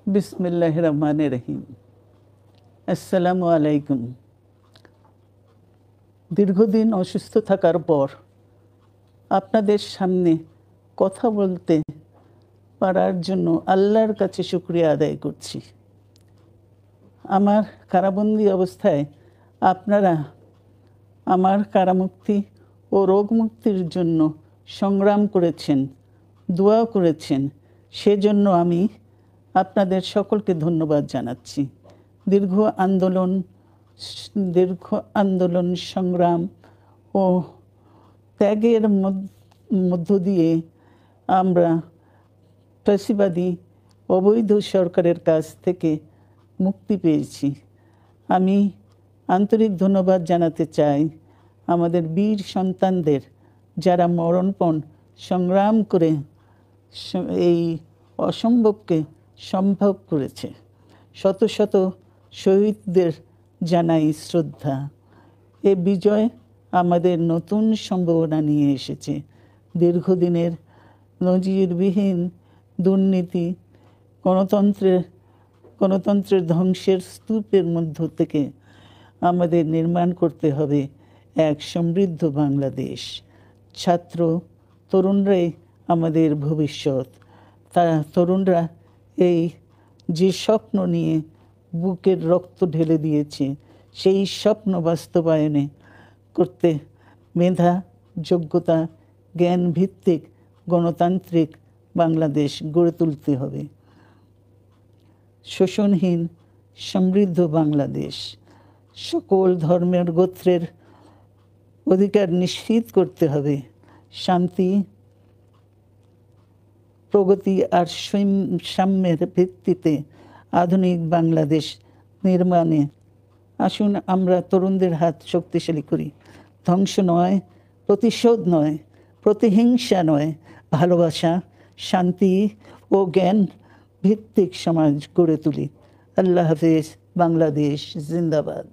বিসমিল্লাহির রহমানির রহিম। আসসালামু আলাইকুম। দীর্ঘদিন অসুস্থ থাকার পর আপনাদের সামনে কথা বলতে পারার জন্য আল্লাহর কাছে শুকরিয়া আদায় করছি। আমার কারাবন্দী অবস্থায় আপনারা আমার কারামুক্তি ও রোগ মুক্তির জন্য সংগ্রাম করেছেন, দোয়া করেছেন। সেজন্য আমি আপনাদের সকলকে ধন্যবাদ জানাচ্ছি। দীর্ঘ আন্দোলন সংগ্রাম ও ত্যাগের মধ্য দিয়ে আমরা ফ্যাসিবাদী অবৈধ সরকারের কাছ থেকে মুক্তি পেয়েছি। আমি আন্তরিক ধন্যবাদ জানাতে চাই আমাদের বীর সন্তানদের, যারা মরণপণ সংগ্রাম করে এই অসম্ভবকে সম্ভব করেছে। শত শত শহীদদের জানাই শ্রদ্ধা। এ বিজয় আমাদের নতুন সম্ভাবনা নিয়ে এসেছে। দীর্ঘদিনের নজিরবিহীন দুর্নীতি, গণতন্ত্রের ধ্বংসের স্তূপের মধ্য থেকে আমাদের নির্মাণ করতে হবে এক সমৃদ্ধ বাংলাদেশ। ছাত্র তরুণরাই আমাদের ভবিষ্যৎ। তরুণরা এই যে স্বপ্ন নিয়ে বুকের রক্ত ঢেলে দিয়েছে, সেই স্বপ্ন বাস্তবায়নে করতে মেধা, যোগ্যতা, জ্ঞান ভিত্তিক গণতান্ত্রিক বাংলাদেশ গড়ে তুলতে হবে। শোষণহীন সমৃদ্ধ বাংলাদেশ, সকল ধর্মের গোত্রের অধিকার নিশ্চিত করতে হবে। শান্তি, প্রগতি আর সাম্যের ভিত্তিতে আধুনিক বাংলাদেশ নির্মাণে আসুন আমরা তরুণদের হাত শক্তিশালী করি। ধ্বংস নয়, প্রতিশোধ নয়, প্রতিহিংসা নয়, ভালোবাসা, শান্তি ও জ্ঞান ভিত্তিক সমাজ গড়ে তুলি। আল্লাহ হাফেজ। বাংলাদেশ জিন্দাবাদ।